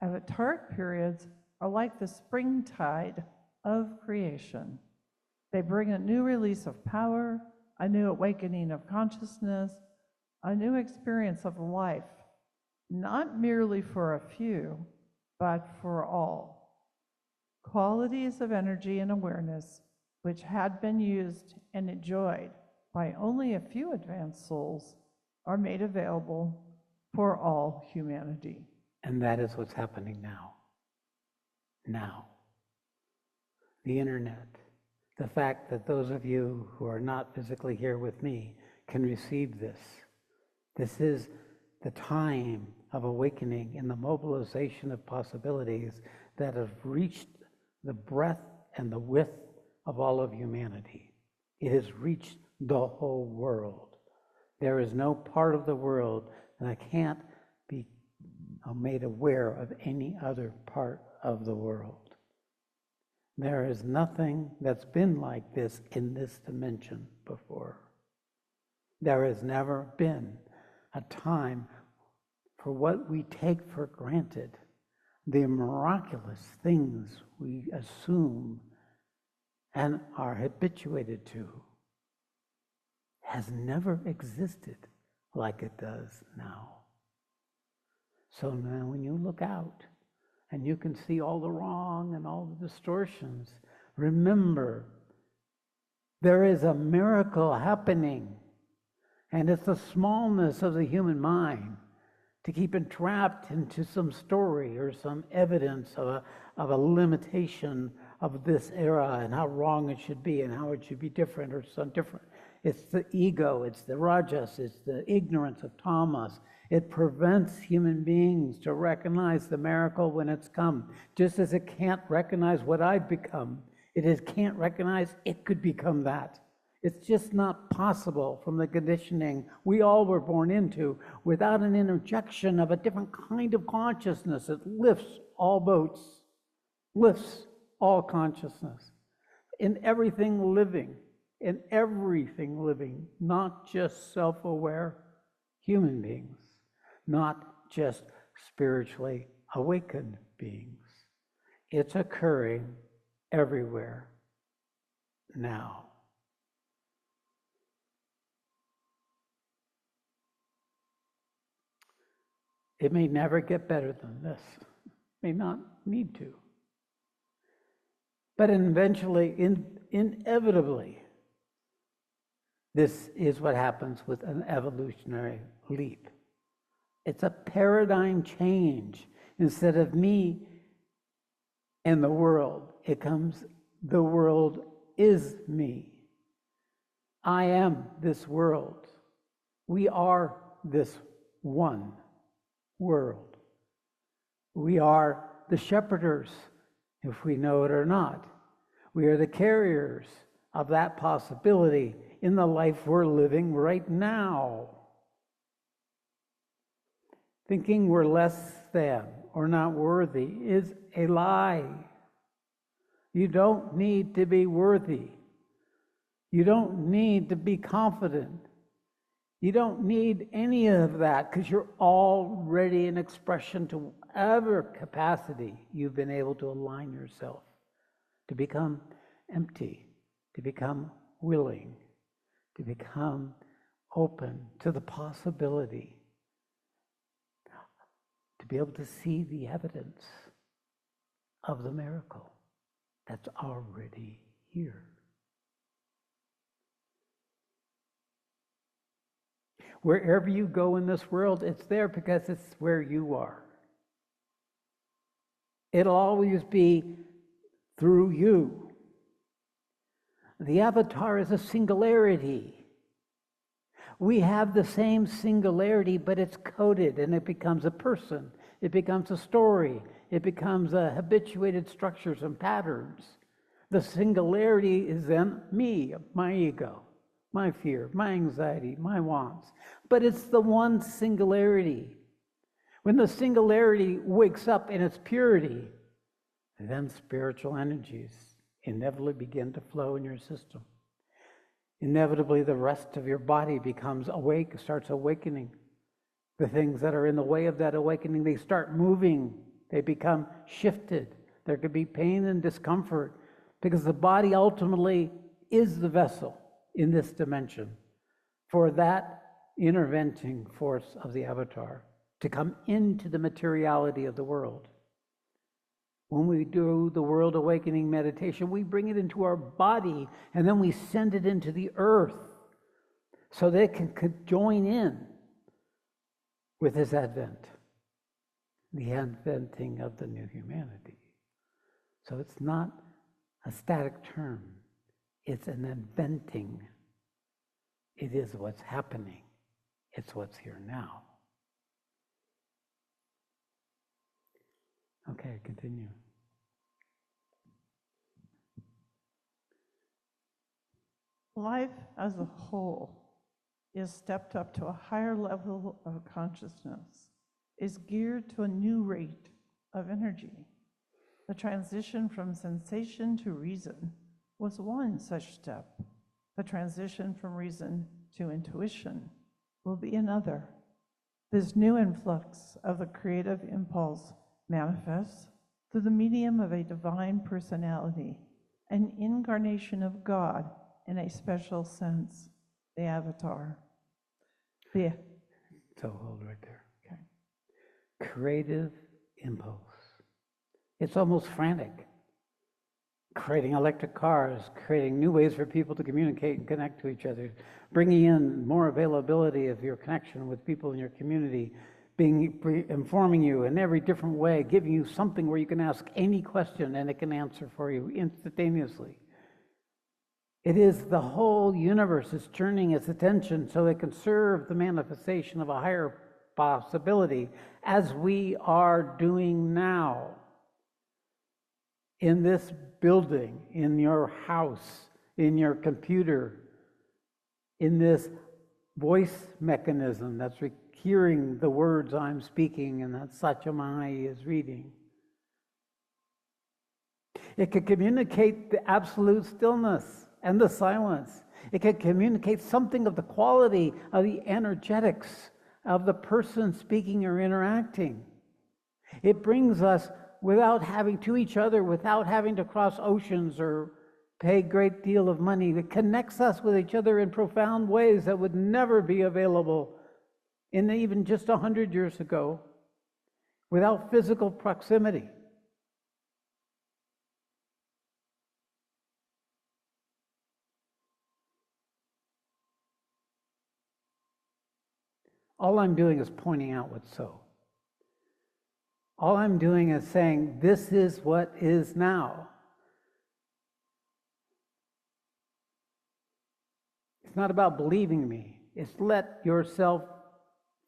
Avataric periods are like the springtide of creation. They bring a new release of power, a new awakening of consciousness, a new experience of life, not merely for a few, but for all. Qualities of energy and awareness which had been used and enjoyed by only a few advanced souls are made available for all humanity. And that is what's happening now. Now. The internet. The fact that those of you who are not physically here with me can receive this. This is the time of awakening in the mobilization of possibilities that have reached the breadth and the width of all of humanity. It has reached the whole world. There is no part of the world that can't be made aware of any other part of the world. There is nothing that's been like this in this dimension before. There has never been a time for what we take for granted, the miraculous things we assume and are habituated to, has never existed like it does now. So now when you look out and you can see all the wrong and all the distortions, remember there is a miracle happening, and it's the smallness of the human mind to keep entrapped into some story or some evidence of a limitation of this era and how wrong it should be and how it should be different or some different. It's the ego, it's the rajas, it's the ignorance of tamas. It prevents human beings to recognize the miracle when it's come. Just as it can't recognize what I've become, can't recognize it could become that. It's just not possible from the conditioning we all were born into without an interjection of a different kind of consciousness that lifts all boats, lifts all consciousness in everything living, not just self-aware human beings, not just spiritually awakened beings. It's occurring everywhere now. It may never get better than this. May not need to. But eventually, inevitably, this is what happens with an evolutionary leap. It's a paradigm change. Instead of me and the world, it comes, the world is me. I am this world. We are this one world. We are the shepherders, if we know it or not. We are the carriers of that possibility in the life we're living right now. Thinking we're less than or not worthy is a lie. You don't need to be worthy. You don't need to be confident. You don't need any of that because you're already an expression to whatever capacity you've been able to align yourself, to become empty, to become willing, to become open to the possibility, to be able to see the evidence of the miracle that's already here. Wherever you go in this world, it's there because it's where you are. It'll always be through you. The avatar is a singularity. We have the same singularity, but it's coded and it becomes a person. It becomes a story. It becomes habituated structures and patterns. The singularity is then me, my ego, my fear, my anxiety, my wants. But it's the one singularity. When the singularity wakes up in its purity, then spiritual energies inevitably begin to flow in your system. Inevitably, the rest of your body becomes awake, starts awakening. The things that are in the way of that awakening, they start moving. They become shifted. There could be pain and discomfort because the body ultimately is the vessel in this dimension for that interventing force of the avatar to come into the materiality of the world. When we do the world awakening meditation, we bring it into our body and then we send it into the earth so they can join in with his advent, the adventing of the new humanity. So it's not a static term, it's an adventing. It is what's happening. It's what's here now. Okay, continue. Life as a whole is stepped up to a higher level of consciousness, is geared to a new rate of energy. The transition from sensation to reason was one such step. The transition from reason to intuition will be another. This new influx of the creative impulse manifests through the medium of a divine personality, an incarnation of God in a special sense, the avatar. So hold right there. Okay. Creative impulse. It's almost frantic. Creating electric cars, creating new ways for people to communicate and connect to each other, bringing in more availability of your connection with people in your community, informing you in every different way, giving you something where you can ask any question and it can answer for you instantaneously. It is the whole universe is turning its attention so it can serve the manifestation of a higher possibility, as we are doing now. In this building, in your house, in your computer, in this voice mechanism that's hearing the words I'm speaking and that Satyamai is reading. It can communicate the absolute stillness and the silence. It can communicate something of the quality of the energetics of the person speaking or interacting. It brings us without having to each other, without having to cross oceans or pay a great deal of money. It connects us with each other in profound ways that would never be available in even just 100 years ago without physical proximity. All I'm doing is pointing out what's so. All I'm doing is saying, this is what is now. It's not about believing me. It's let yourself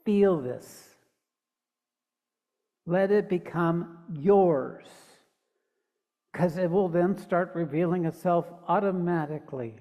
feel this. Let it become yours. Because it will then start revealing itself automatically.